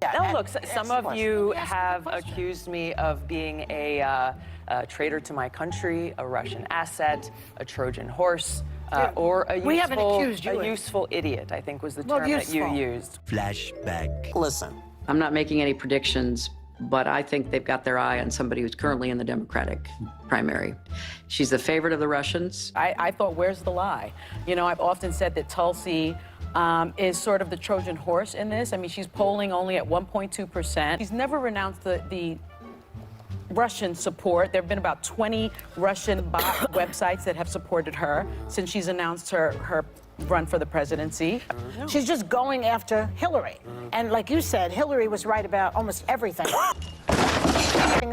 Now, look, some of you have accused me of being a traitor to my country, a Russian asset, a Trojan horse, or a useful idiot, I think was the term that you used. Flashback. Listen, I'm not making any predictions, but I think they've got their eye on somebody who's currently in the Democratic primary. She's the favorite of the Russians. I thought, where's the lie? You know, I've often said that Tulsi is sort of the Trojan horse in this. I mean, she's polling only at 1.2%. She's never renounced the Russian support. There have been about 20 Russian bot websites that have supported her since she's announced her run for the presidency. She's just going after Hillary. And like you said, Hillary was right about almost everything.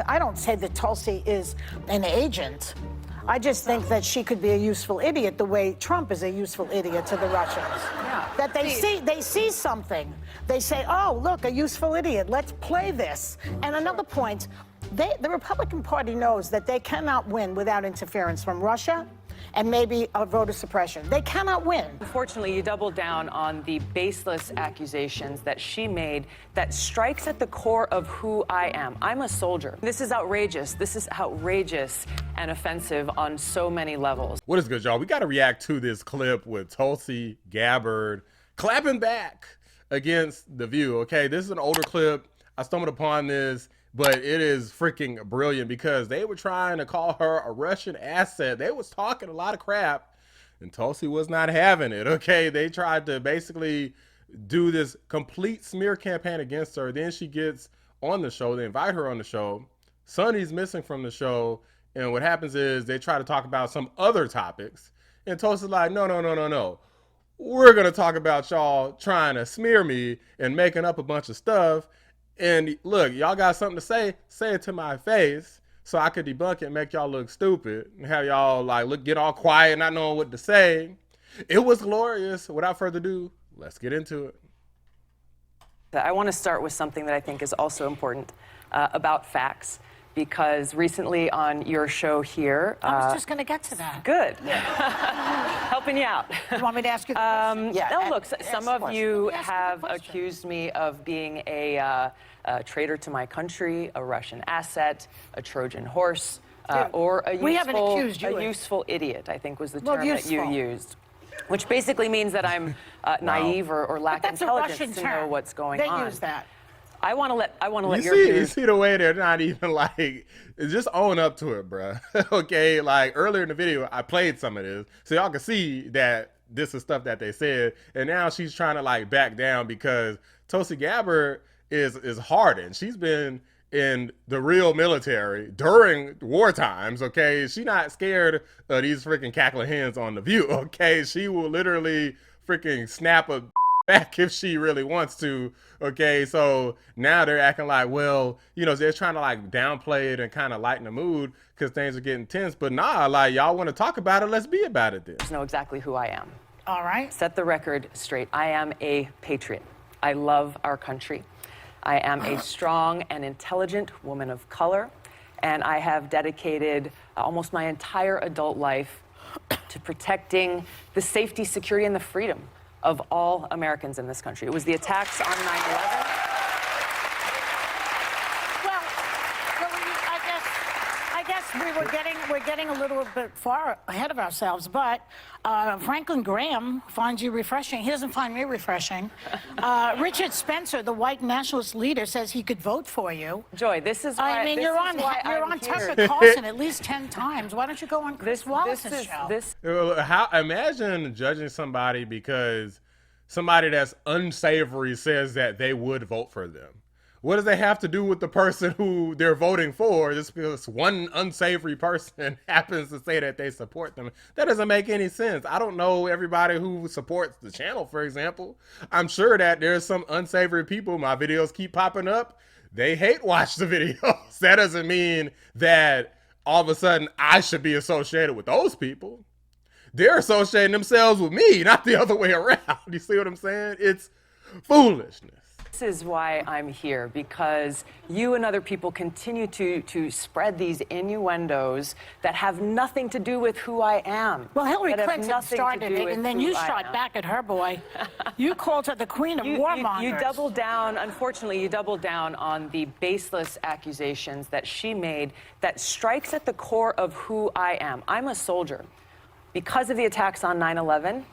I don't say that Tulsi is an agent. I just think that she could be a useful idiot the way Trump is a useful idiot to the Russians. Yeah. That they see something. They say, oh, look, a useful idiot. Let's play this. And another point, the Republican Party knows that they cannot win without interference from Russia and maybe a voter suppression. They cannot win. Unfortunately, you doubled down on the baseless accusations that she made that strikes at the core of who I am. I'm a soldier. This is outrageous. This is outrageous and offensive on so many levels. What is good, y'all? We got to react to this clip with Tulsi Gabbard clapping back against The View, okay? This is an older clip. I stumbled upon this, but it is freaking brilliant because they were trying to call her a Russian asset. They was talking a lot of crap and Tulsi was not having it, okay? They tried to basically do this complete smear campaign against her. Then she gets on the show. They invite her on the show. Sonny's missing from the show. And what happens is they try to talk about some other topics. And Tulsi's like, no. We're going to talk about y'all trying to smear me and making up a bunch of stuff. And look, y'all got something to say it to my face so I could debunk it and make y'all look stupid and have y'all like get all quiet, not knowing what to say. It was glorious. Without further ado, let's get into it. I want to start with something that I think is also important about facts, because recently on your show here... I was just going to get to that. Good. Helping you out. You want me to ask you the question? No, look, some of you have accused me of being a traitor to my country, a Russian asset, a Trojan horse, or a useful idiot, I think was the term that you used. Which basically means that I'm naive or lack intelligence to know what's going on. They use that. I want to let your views. You see the way they're not even like, just own up to it, bruh. Okay, like earlier in the video, I played some of this, so y'all can see that this is stuff that they said, and now she's trying to like back down because Tulsi Gabbard is hardened. She's been in the real military during war times, okay? She's not scared of these freaking cackling hens on The View, okay? She will literally freaking snap a back if she really wants to, okay? So now they're acting like, well, you know, they're trying to like downplay it and kind of lighten the mood because things are getting tense. But nah, like y'all want to talk about it, let's be about it then. Know exactly who I am. All right. Set the record straight. I am a patriot. I love our country. I am a strong and intelligent woman of color, and I have dedicated almost my entire adult life to protecting the safety, security, and the freedom of all Americans in this country. It was the attacks on 9/11. Well, I guess we're getting a little bit far ahead of ourselves, but Franklin Graham finds you refreshing. He doesn't find me refreshing. Richard Spencer, the white nationalist leader, says he could vote for you. Joy, this is why you're on Tucker Carlson at least 10 times. Why don't you go on Chris Wallace's show? Imagine judging somebody because somebody that's unsavory says that they would vote for them. What does that have to do with the person who they're voting for just because one unsavory person happens to say that they support them? That doesn't make any sense. I don't know everybody who supports the channel, for example. I'm sure that there's some unsavory people. My videos keep popping up. They hate watch the videos. That doesn't mean that all of a sudden I should be associated with those people. They're associating themselves with me, not the other way around. You see what I'm saying? It's foolishness. This is why I'm here, because you and other people continue to spread these innuendos that have nothing to do with who I am. Well, Hillary that have Clinton nothing to started do it, with and then who you I shot am. back at her, boy. You called her the queen of warmongers. You doubled down, unfortunately, you doubled down on the baseless accusations that she made that strikes at the core of who I am. I'm a soldier. Because of the attacks on 9/11,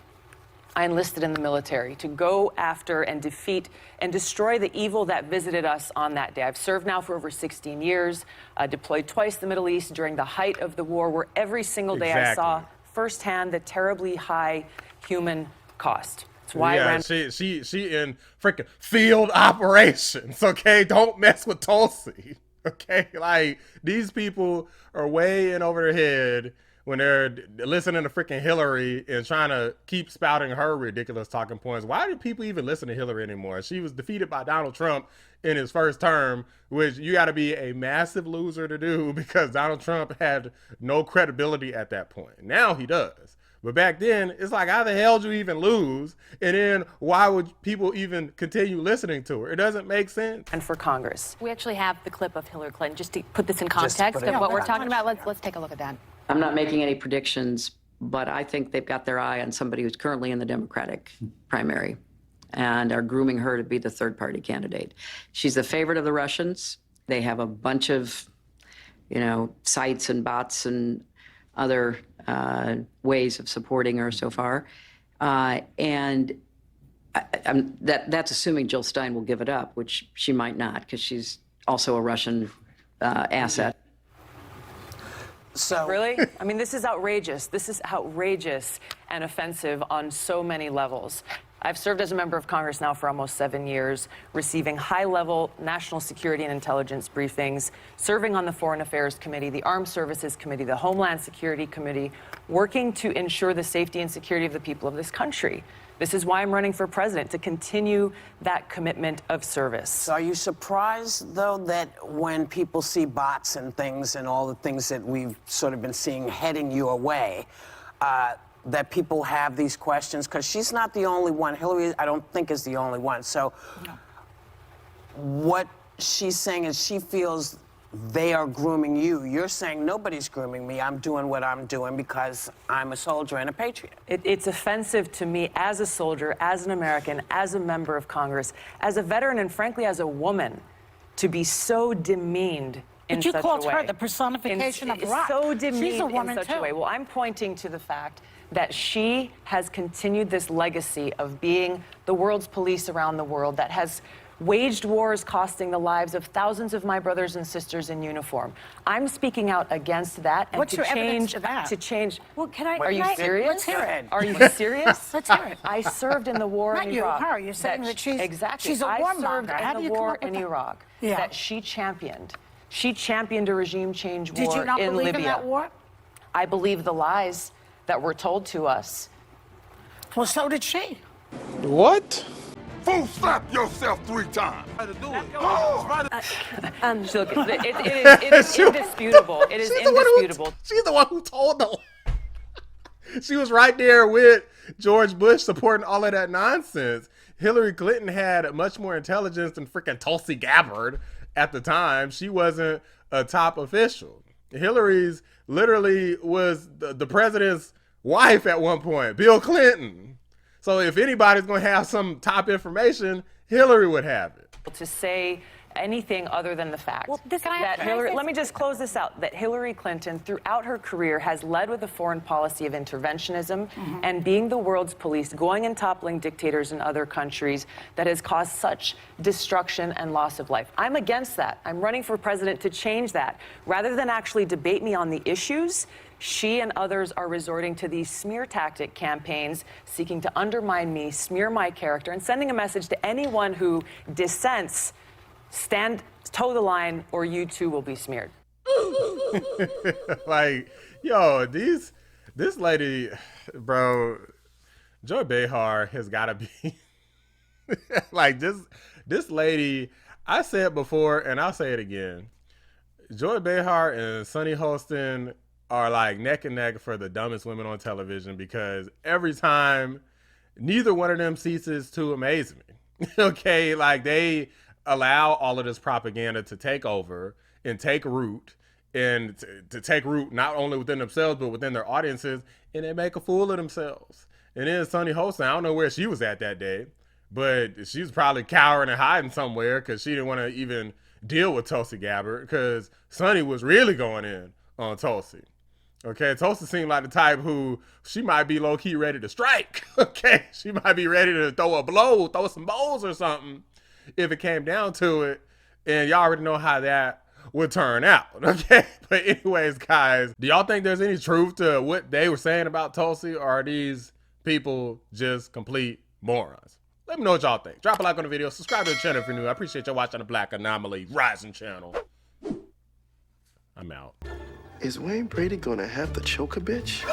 I enlisted in the military to go after and defeat and destroy the evil that visited us on that day. I've served now for over 16 years, deployed twice to the Middle East during the height of the war, where every single day I saw firsthand the terribly high human cost. That's why I ran. She in freaking field operations, okay? Don't mess with Tulsi, okay? Like, these people are way in over their head when they're listening to freaking Hillary and trying to keep spouting her ridiculous talking points. Why do people even listen to Hillary anymore? She was defeated by Donald Trump in his first term, which you got to be a massive loser to do, because Donald Trump had no credibility at that point. Now he does. But back then, it's like, how the hell did you even lose? And then why would people even continue listening to her? It doesn't make sense. And for Congress. We actually have the clip of Hillary Clinton, just to put this in context of what we're talking about. Let's take a look at that. I'm not making any predictions, but I think they've got their eye on somebody who's currently in the Democratic primary and are grooming her to be the third-party candidate. She's the favorite of the Russians. They have a bunch of, sites and bots and other ways of supporting her so far. And that's assuming Jill Stein will give it up, which she might not, because she's also a Russian asset. So Really? I mean, this is outrageous. This is outrageous and offensive on so many levels. I've served as a member of Congress now for almost 7 years, receiving high-level national security and intelligence briefings, serving on the Foreign Affairs Committee, the Armed Services Committee, the Homeland Security Committee, working to ensure the safety and security of the people of this country. This is why I'm running for president, to continue that commitment of service. are you surprised, though, that when people see bots and things and all the things that we've sort of been seeing heading your way, that people have these questions? Because she's not the only one. Hillary, I don't think, is the only one. So what she's saying is she feels they are grooming you. You're saying nobody's grooming me. I'm doing what I'm doing because I'm a soldier and a patriot. It's offensive to me as a soldier, as an American, as a member of Congress, as a veteran, and frankly, as a woman, to be so demeaned in But you such called a way. her the personification of rock. So demeaned She's a woman in such too. a way. Well, I'm pointing to the fact that she has continued this legacy of being the world's police around the world, that has waged wars costing the lives of thousands of my brothers and sisters in uniform. I'm speaking out against that, and What's to your evidence change to that? to change. Well, can I? Are you can I- serious? Let's hear it. Are you serious? Let's hear it. I served in the war Not in you, Iraq. her. You're saying that she's- exactly. she's a I warmonger. served How do in you the come war up with in that? Iraq Yeah. that she championed. She championed a regime change Did war you not in believe Libya. in that war? I believe the lies that were told to us. Well, so did she. What? Fool, slap yourself 3 times. Look, it is indisputable. It is indisputable. She's the one who told the She was right there with George Bush supporting all of that nonsense. Hillary Clinton had much more intelligence than freaking Tulsi Gabbard at the time. She wasn't a top official. Hillary's literally was the president's wife at one point, Bill Clinton. So if anybody's going to have some top information, Hillary would have it. To say anything other than the fact can I that say Hillary, this? let me just close this out, that Hillary Clinton throughout her career has led with a foreign policy of interventionism and being the world's police, going and toppling dictators in other countries that has caused such destruction and loss of life. I'm against that. I'm running for president to change that. Rather than actually debate me on the issues, she and others are resorting to these smear tactic campaigns, seeking to undermine me, smear my character, and sending a message to anyone who dissents: toe the line, or you too will be smeared. Like, yo, this lady, bro, Joy Behar has got to be like this lady. I said before, and I'll say it again. Joy Behar and Sunny Holston are like neck and neck for the dumbest women on television, because every time neither one of them ceases to amaze me. Okay, like they allow all of this propaganda to take over and take root, and to take root not only within themselves but within their audiences, and they make a fool of themselves. And then Sunny Holston, I don't know where she was at that day, but she was probably cowering and hiding somewhere because she didn't want to even deal with Tulsi Gabbard, because Sunny was really going in on Tulsi. Okay, Tulsi seemed like the type who she might be low-key ready to strike. Okay, she might be ready to throw a blow, throw some bows or something if it came down to it. And y'all already know how that would turn out. Okay, but anyways, guys, do y'all think there's any truth to what they were saying about Tulsi, or are these people just complete morons? Let me know what y'all think. Drop a like on the video, subscribe to the channel if you're new. I appreciate y'all watching the Black Anomaly Rising channel. I'm out. Is Wayne Brady gonna have to choke a bitch?